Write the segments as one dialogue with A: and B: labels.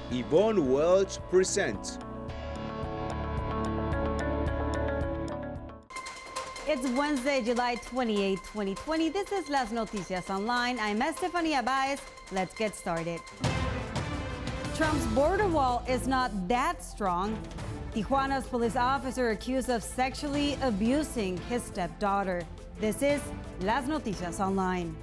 A: Yvonne Welch presents.
B: It's Wednesday, July 28, 2020. This is Las Noticias Online. I'm Estefania Baez. Let's get started. Trump's border wall is not that strong. Tijuana's police officer accused of sexually abusing his stepdaughter. This is Las Noticias Online.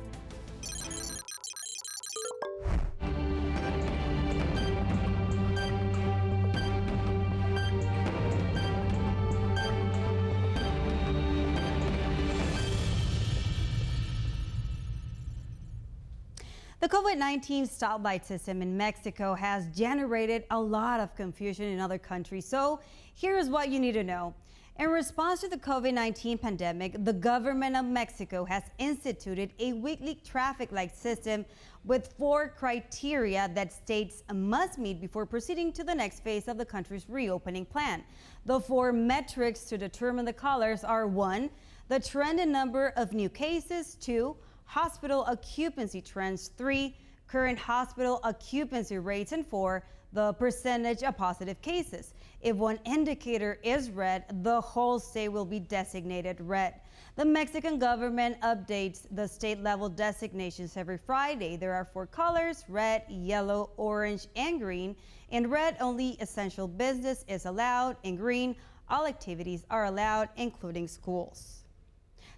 B: The COVID-19 stoplight system in Mexico has generated a lot of confusion in other countries, so here's what you need to know. In response to the COVID-19 pandemic, the government of Mexico has instituted a weekly traffic light system with 4 criteria that states must meet before proceeding to the next phase of the country's reopening plan. The 4 metrics to determine the colors are 1, the trend in number of new cases, 2, hospital occupancy trends, 3, current hospital occupancy rates, and 4, the percentage of positive cases. If one indicator is red, the whole state will be designated red. The Mexican government updates the state-level designations every Friday. There are 4 colors: red, yellow, orange, and green. In red, only essential business is allowed. In green, all activities are allowed, including schools.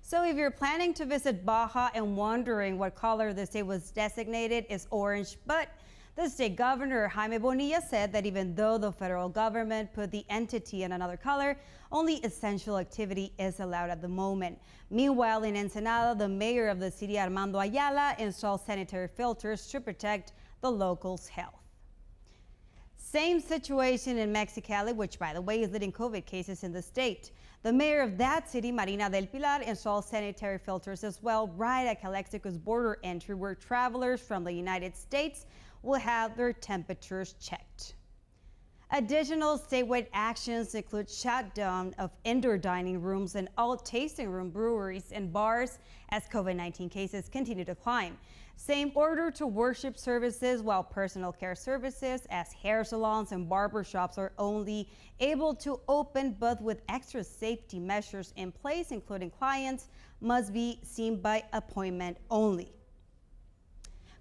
B: So if you're planning to visit Baja and wondering what color the state was designated, is orange, but the state governor, Jaime Bonilla, said that even though the federal government put the entity in another color, only essential activity is allowed at the moment. Meanwhile, in Ensenada, the mayor of the city, Armando Ayala, installed sanitary filters to protect the locals' health. Same situation in Mexicali, which, by the way, is leading COVID cases in the state. The mayor of that city, Marina del Pilar, installed sanitary filters as well right at Calexico's border entry, where travelers from the United States will have their temperatures checked. Additional statewide actions include shutdown of indoor dining rooms and all tasting room, breweries, and bars as COVID-19 cases continue to climb. Same order to worship services, while personal care services as hair salons and barber shops are only able to open, but with extra safety measures in place, including clients must be seen by appointment only.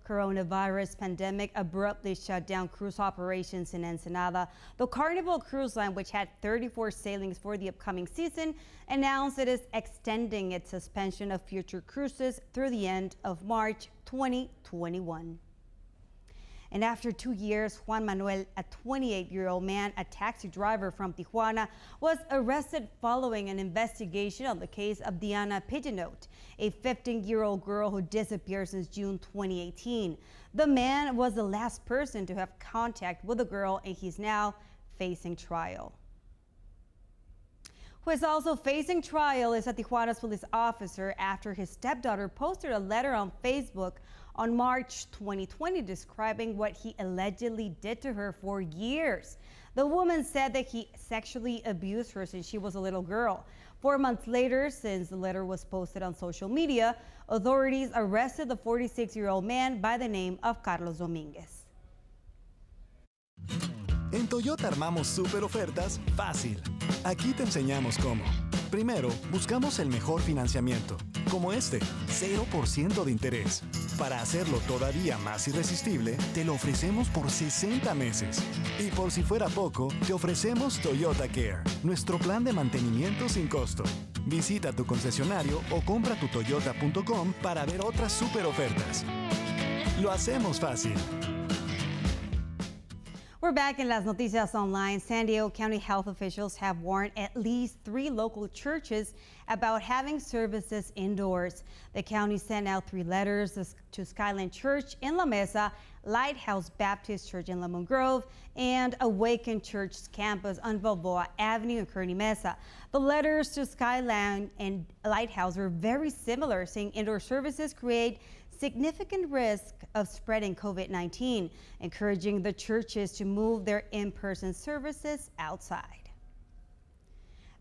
B: Coronavirus pandemic abruptly shut down cruise operations in Ensenada. The Carnival Cruise Line, which had 34 sailings for the upcoming season, announced it is extending its suspension of future cruises through the end of March 2021. And after 2 years, Juan Manuel, a 28-year-old man, a taxi driver from Tijuana, was arrested following an investigation on the case of Diana Pigeonnote, a 15-year-old girl who disappeared since June 2018. The man was the last person to have contact with the girl, and he's now facing trial. Who is also facing trial is a Tijuana's police officer after his stepdaughter posted a letter on Facebook on March 2020 describing what he allegedly did to her for years. The woman said that he sexually abused her since she was a little girl. 4 months later, since the letter was posted on social media, authorities arrested the 46-year-old man by the name of Carlos Dominguez.
C: En Toyota armamos super ofertas fácil. Aquí te enseñamos cómo. Primero, buscamos el mejor financiamiento, como este, 0% de interés. Para hacerlo todavía más irresistible, te lo ofrecemos por 60 meses. Y por si fuera poco, te ofrecemos Toyota Care, nuestro plan de mantenimiento sin costo. Visita tu concesionario o compra tu toyota.com para ver otras super ofertas. Lo hacemos fácil.
B: We're back in Las Noticias Online. San Diego County health officials have warned at least 3 local churches about having services indoors. The county sent out 3 letters to Skyline Church in La Mesa, Lighthouse Baptist Church in Lemon Grove, and Awaken Church campus on Balboa Avenue in Kearny Mesa. The letters to Skyline and Lighthouse are very similar, saying indoor services create significant risk of spreading COVID-19, encouraging the churches to move their in-person services outside.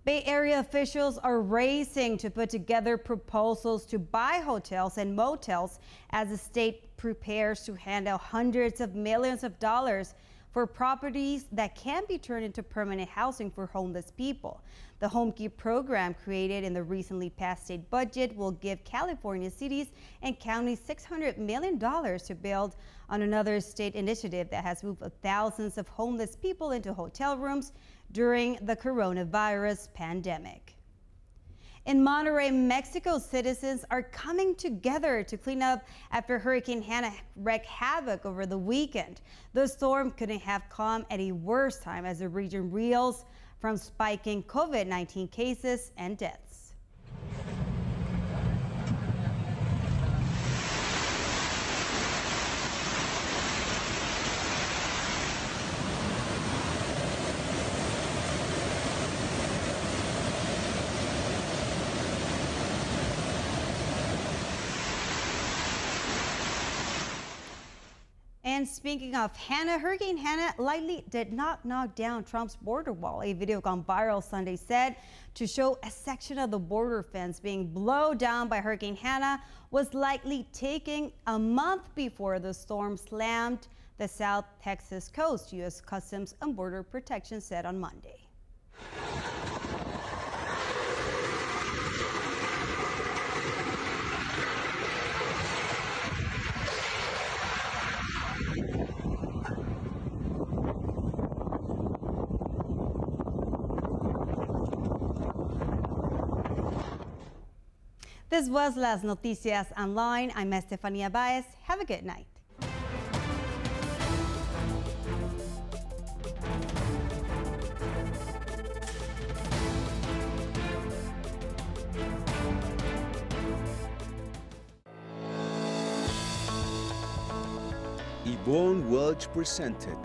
B: Bay Area officials are racing to put together proposals to buy hotels and motels as the state prepares to hand out hundreds of millions of dollars for properties that can be turned into permanent housing for homeless people. The Home Key program, created in the recently passed state budget, will give California cities and counties $600 million to build on another state initiative that has moved thousands of homeless people into hotel rooms during the coronavirus pandemic. In Monterrey, Mexico, citizens are coming together to clean up after Hurricane Hannah wreaked havoc over the weekend. The storm couldn't have come at a worse time as the region reels from spiking COVID-19 cases and deaths. And speaking of Hannah, Hurricane Hannah likely did not knock down Trump's border wall. A video gone viral Sunday said to show a section of the border fence being blown down by Hurricane Hannah was likely taking a month before the storm slammed the South Texas coast, U.S. Customs and Border Protection said on Monday. This was Las Noticias Online. I'm Estefania Baez. Have a good night.
A: Yvonne Welch presented